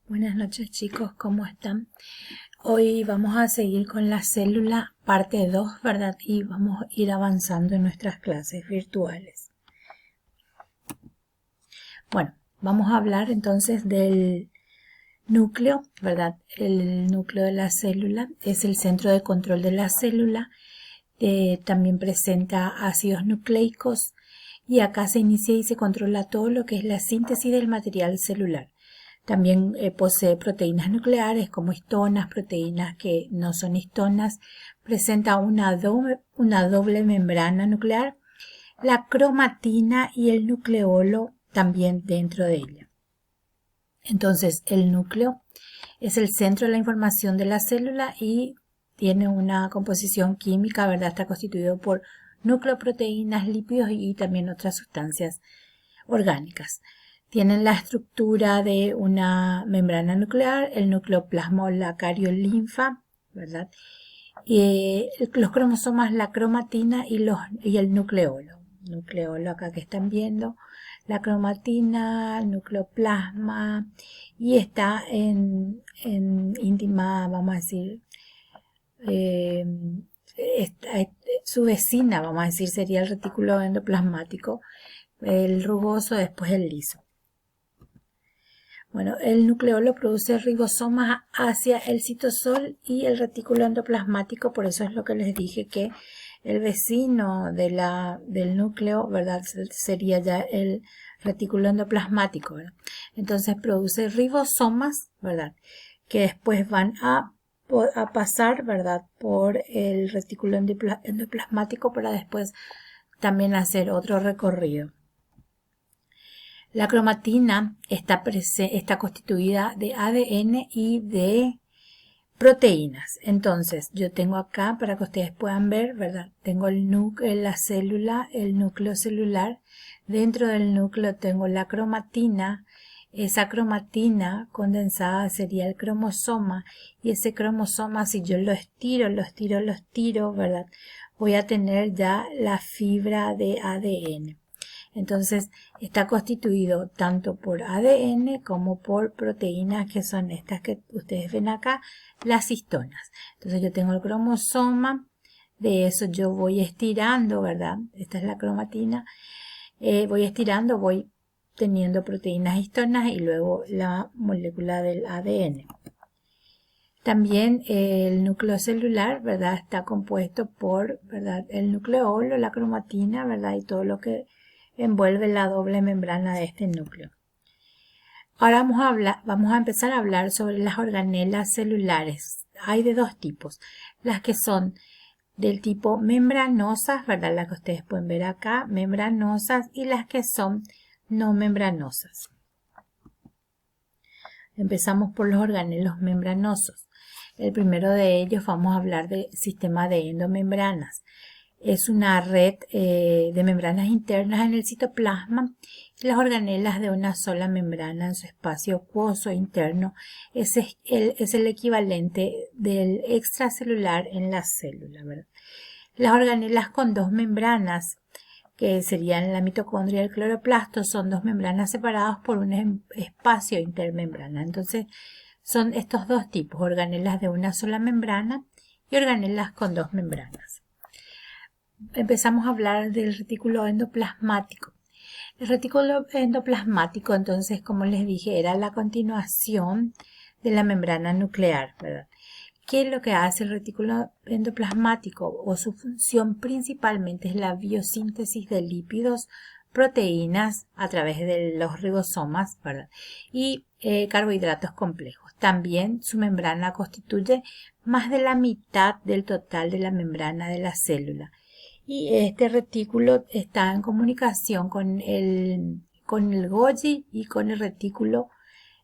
Buenas noches chicos, ¿cómo están? Hoy vamos a seguir con la célula parte 2, ¿verdad? Y vamos a ir avanzando en nuestras clases virtuales. Bueno, vamos a hablar entonces del núcleo, ¿verdad? El núcleo de la célula es el centro de control de la célula. También presenta ácidos nucleicos y acá se inicia y se controla todo lo que es la síntesis del material celular. También posee proteínas nucleares como histonas, proteínas que no son histonas. Presenta una doble membrana nuclear, la cromatina y el nucleolo también dentro de ella. Entonces, el núcleo es el centro de la información de la célula y tiene una composición química, ¿verdad? Está constituido por nucleoproteínas, lípidos y también otras sustancias orgánicas. Tienen la estructura de una membrana nuclear, el nucleoplasma o la cariolinfa, ¿verdad? Y los cromosomas, la cromatina y el nucleolo. Nucleolo acá que están viendo, la cromatina, el nucleoplasma, y está en íntima, vamos a decir, su vecina, vamos a decir, sería el retículo endoplasmático, el rugoso, después el liso. Bueno, el nucleolo produce ribosomas hacia el citosol y el retículo endoplasmático, por eso es lo que les dije que el vecino del núcleo, ¿verdad? Sería ya el retículo endoplasmático, ¿verdad? Entonces produce ribosomas, ¿verdad? Que después van a pasar, ¿verdad? Por el retículo endoplasmático para después también hacer otro recorrido. La cromatina está constituida de ADN y de proteínas. Entonces, yo tengo acá, para que ustedes puedan ver, ¿verdad? Tengo la célula, el núcleo celular. Dentro del núcleo tengo la cromatina. Esa cromatina condensada sería el cromosoma. Y ese cromosoma, si yo lo estiro, ¿verdad? Voy a tener ya la fibra de ADN. Entonces está constituido tanto por ADN como por proteínas que son estas que ustedes ven acá, las histonas. Entonces yo tengo el cromosoma, de eso yo voy estirando, ¿verdad? Esta es la cromatina. Voy estirando, voy teniendo proteínas histonas y luego la molécula del ADN. También el núcleo celular, ¿verdad? Está compuesto por, ¿verdad? El nucleolo, la cromatina, ¿verdad? Y todo lo que envuelve la doble membrana de este núcleo. Ahora vamos a empezar a hablar sobre las organelas celulares. Hay de dos tipos, las que son del tipo membranosas, ¿verdad? Las que ustedes pueden ver acá, membranosas, y las que son no membranosas. Empezamos por los organelos membranosos. El primero de ellos vamos a hablar del sistema de endomembranas. Es una red de membranas internas en el citoplasma y las organelas de una sola membrana en su espacio acuoso interno es el equivalente del extracelular en la célula, ¿verdad? Las organelas con dos membranas, que serían la mitocondria y el cloroplasto, son dos membranas separadas por un espacio intermembrana. Entonces son estos dos tipos, organelas de una sola membrana y organelas con dos membranas. Empezamos a hablar del retículo endoplasmático. El retículo endoplasmático, entonces, como les dije, era la continuación de la membrana nuclear, ¿verdad? ¿Qué es lo que hace el retículo endoplasmático? O su función principalmente es la biosíntesis de lípidos, proteínas a través de los ribosomas, ¿verdad? Y carbohidratos complejos. También su membrana constituye más de la mitad del total de la membrana de la célula. Y este retículo está en comunicación con el Golgi y con el retículo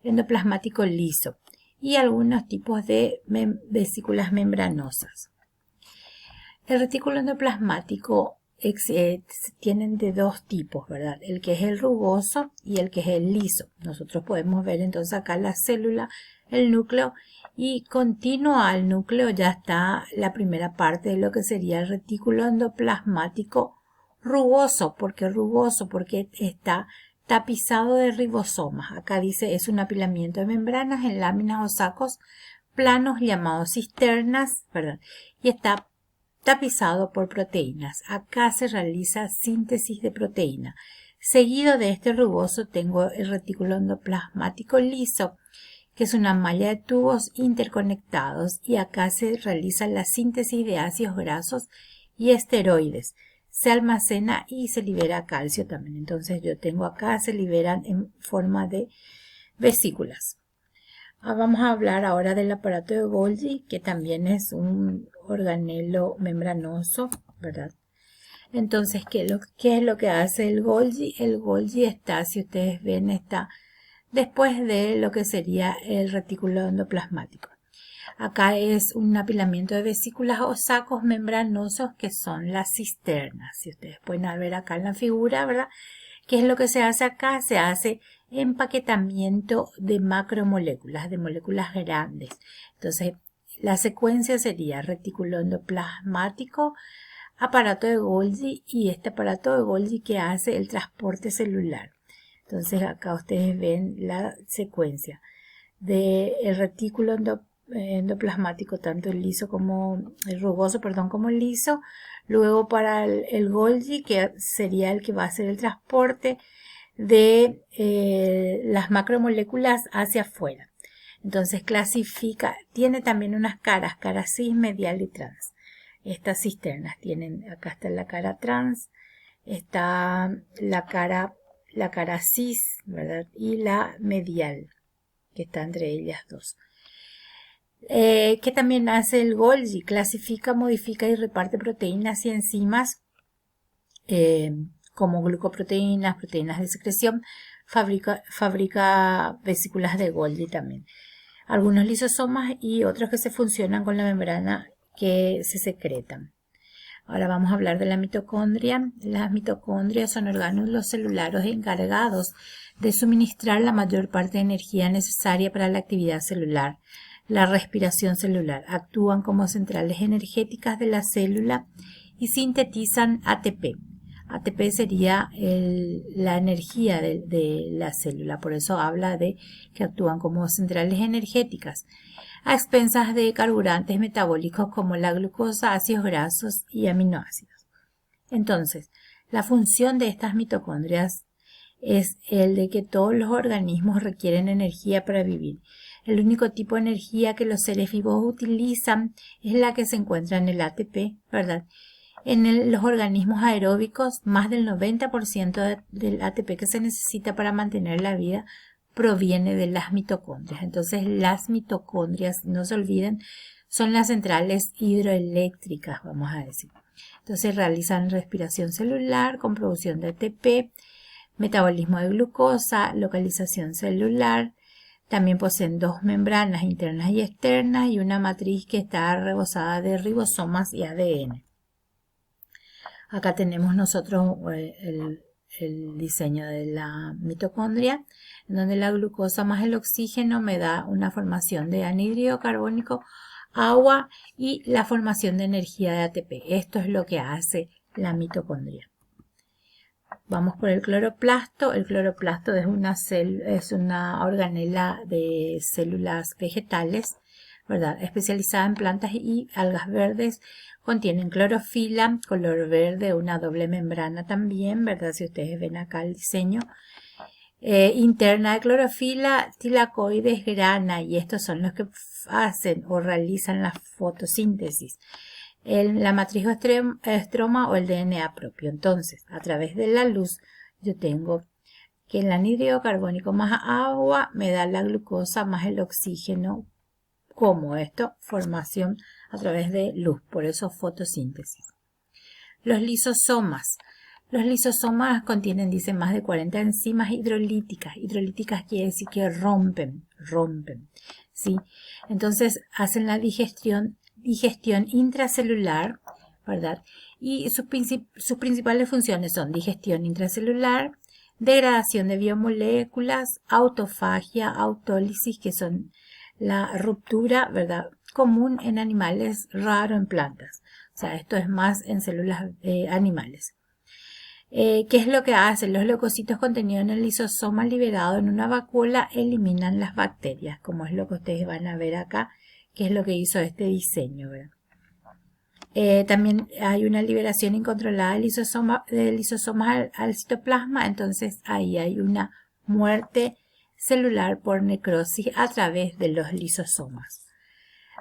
endoplasmático liso y algunos tipos de vesículas membranosas. El retículo endoplasmático tienen de dos tipos, ¿verdad? El que es el rugoso y el que es el liso. Nosotros podemos ver entonces acá la célula, el núcleo, y continuo al núcleo ya está la primera parte de lo que sería el retículo endoplasmático rugoso. ¿Por qué rugoso? Porque está tapizado de ribosomas. Acá dice es un apilamiento de membranas en láminas o sacos planos llamados cisternas, perdón, y está tapizado por proteínas. Acá se realiza síntesis de proteína. Seguido de este rugoso tengo el retículo endoplasmático liso, que es una malla de tubos interconectados, y acá se realiza la síntesis de ácidos grasos y esteroides. Se almacena y se libera calcio también. Entonces yo tengo acá, se liberan en forma de vesículas. Vamos a hablar ahora del aparato de Golgi, que también es un organelo membranoso, ¿verdad? Entonces, ¿qué es lo que hace el Golgi? El Golgi está, si ustedes ven, está después de lo que sería el retículo endoplasmático. Acá es un apilamiento de vesículas o sacos membranosos que son las cisternas. Si ustedes pueden ver acá en la figura, ¿verdad? ¿Qué es lo que se hace acá? Se hace empaquetamiento de macromoléculas, de moléculas grandes. Entonces, la secuencia sería retículo endoplasmático, aparato de Golgi, y este aparato de Golgi que hace el transporte celular. Entonces, acá ustedes ven la secuencia del retículo endoplasmático, tanto el liso como el rugoso, como el liso. Luego para el Golgi, que sería el que va a hacer el transporte de las macromoléculas hacia afuera. Entonces clasifica, tiene también unas caras, cara cis, medial y trans. Estas cisternas tienen, acá está la cara trans, está la cara cis, ¿verdad? Y la medial, que está entre ellas dos. ¿Qué también hace el Golgi? Clasifica, modifica y reparte proteínas y enzimas como glucoproteínas, proteínas de secreción. Fabrica vesículas de Golgi también. Algunos lisosomas y otros que se funcionan con la membrana que se secretan. Ahora vamos a hablar de la mitocondria. Las mitocondrias son orgánulos celulares encargados de suministrar la mayor parte de energía necesaria para la actividad celular, la respiración celular. Actúan como centrales energéticas de la célula y sintetizan ATP. ATP sería la energía de la célula, por eso habla de que actúan como centrales energéticas, a expensas de carburantes metabólicos como la glucosa, ácidos grasos y aminoácidos. Entonces, la función de estas mitocondrias es el de que todos los organismos requieren energía para vivir. El único tipo de energía que los seres vivos utilizan es la que se encuentra en el ATP, ¿verdad? En los organismos aeróbicos, más del 90% del ATP que se necesita para mantener la vida proviene de las mitocondrias. Entonces, las mitocondrias, no se olviden, son las centrales hidroeléctricas, vamos a decir. Entonces, realizan respiración celular con producción de ATP, metabolismo de glucosa, localización celular. También poseen dos membranas internas y externas y una matriz que está rebosada de ribosomas y ADN. Acá tenemos nosotros el diseño de la mitocondria, en donde la glucosa más el oxígeno me da una formación de anhídrido carbónico, agua y la formación de energía de ATP. Esto es lo que hace la mitocondria. Vamos por el cloroplasto. El cloroplasto es una organela de células vegetales, ¿verdad? Especializada en plantas y algas verdes. Contienen clorofila, color verde, una doble membrana también, ¿verdad? Si ustedes ven acá el diseño. Interna de clorofila, tilacoides, grana, y estos son los que hacen o realizan la fotosíntesis. La matriz o estroma o el DNA propio. Entonces, a través de la luz, yo tengo que el anhídrido carbónico más agua me da la glucosa más el oxígeno. ¿Cómo esto? Formación a través de luz, por eso fotosíntesis. Los lisosomas. Los lisosomas contienen, dice, más de 40 enzimas hidrolíticas. Hidrolíticas quiere decir que rompen, ¿sí? Entonces hacen la digestión intracelular, ¿verdad? Y sus principales funciones son digestión intracelular, degradación de biomoléculas, autofagia, autólisis, que son la ruptura, ¿verdad?, común en animales, raro en plantas. O sea, esto es más en células animales. ¿Qué es lo que hacen? Los leucocitos contenidos en el lisosoma liberado en una vacuola eliminan las bacterias, como es lo que ustedes van a ver acá, que es lo que hizo este diseño, ¿verdad? También hay una liberación incontrolada de lisosomas al citoplasma, entonces ahí hay una muerte celular por necrosis a través de los lisosomas.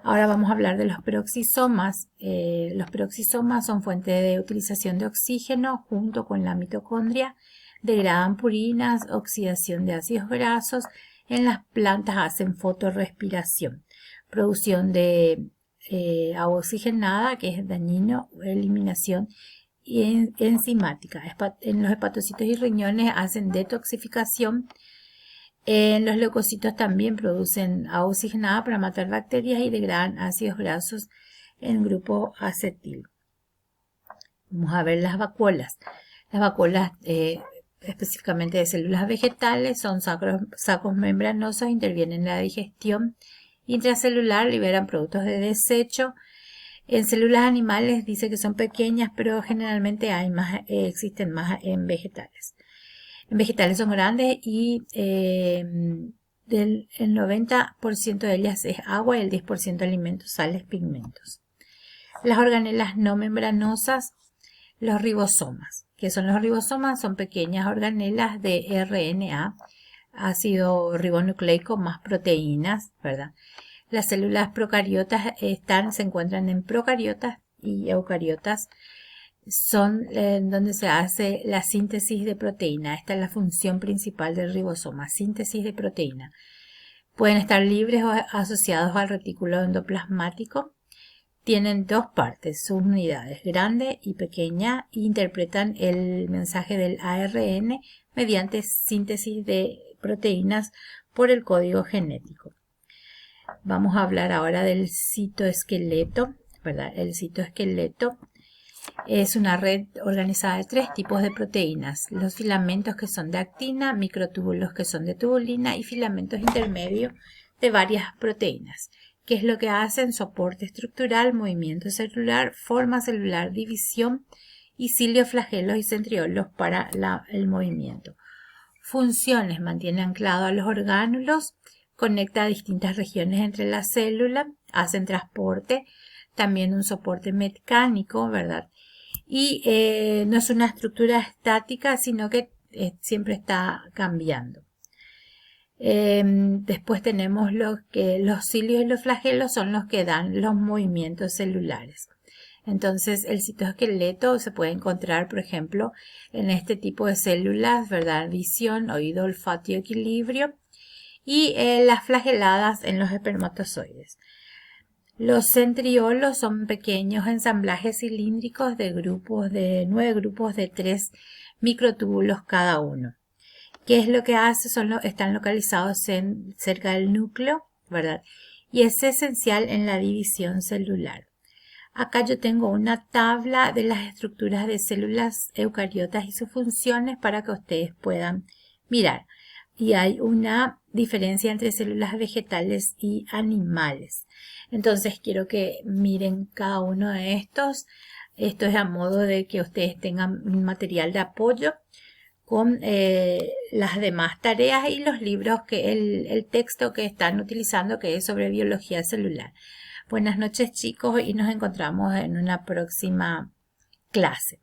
Ahora vamos a hablar de los peroxisomas. Los peroxisomas son fuente de utilización de oxígeno junto con la mitocondria, degradan purinas, oxidación de ácidos grasos. En las plantas hacen fotorrespiración, producción de agua oxigenada, que es dañino, eliminación enzimática. En los hepatocitos y riñones hacen detoxificación. En los leucocitos también producen agua oxigenada para matar bacterias y degradan ácidos grasos en grupo acetil. Vamos a ver las vacuolas. Las vacuolas, específicamente de células vegetales, son sacos membranosos, intervienen en la digestión intracelular, liberan productos de desecho. En células animales dice que son pequeñas, pero generalmente existen más en vegetales. En vegetales son grandes y el 90% de ellas es agua y el 10% alimentos, sales, pigmentos. Las organelas no membranosas, los ribosomas. ¿Qué son los ribosomas? Son pequeñas organelas de RNA, ácido ribonucleico más proteínas, ¿verdad? Las células procariotas se encuentran en procariotas y eucariotas. Son donde se hace la síntesis de proteína. Esta es la función principal del ribosoma, síntesis de proteína. Pueden estar libres o asociados al retículo endoplasmático. Tienen dos partes, sus unidades, grande y pequeña, e interpretan el mensaje del ARN mediante síntesis de proteínas por el código genético. Vamos a hablar ahora del citoesqueleto, ¿verdad? El citoesqueleto es una red organizada de 3 tipos de proteínas: los filamentos, que son de actina, microtúbulos, que son de tubulina, y filamentos intermedios de varias proteínas. ¿Qué es lo que hacen? Soporte estructural, movimiento celular, forma celular, división y cilios, flagelos y centriolos para el movimiento. Funciones: mantiene anclado a los orgánulos, conecta a distintas regiones entre la célula, hacen transporte, también un soporte mecánico, ¿verdad? Y no es una estructura estática, sino que siempre está cambiando. Después tenemos los cilios y los flagelos, son los que dan los movimientos celulares. Entonces el citoesqueleto se puede encontrar, por ejemplo, en este tipo de células, ¿verdad? Visión, oído, olfato y equilibrio. Y las flageladas en los espermatozoides. Los centriolos son pequeños ensamblajes cilíndricos de 9 grupos de 3 microtúbulos cada uno. ¿Qué es lo que hace? Están localizados cerca del núcleo, ¿verdad? Y es esencial en la división celular. Acá yo tengo una tabla de las estructuras de células eucariotas y sus funciones para que ustedes puedan mirar. Y hay una diferencia entre células vegetales y animales. Entonces quiero que miren cada uno de estos. Esto es a modo de que ustedes tengan un material de apoyo con las demás tareas y los libros, el texto que están utilizando, que es sobre biología celular. Buenas noches, chicos, y nos encontramos en una próxima clase.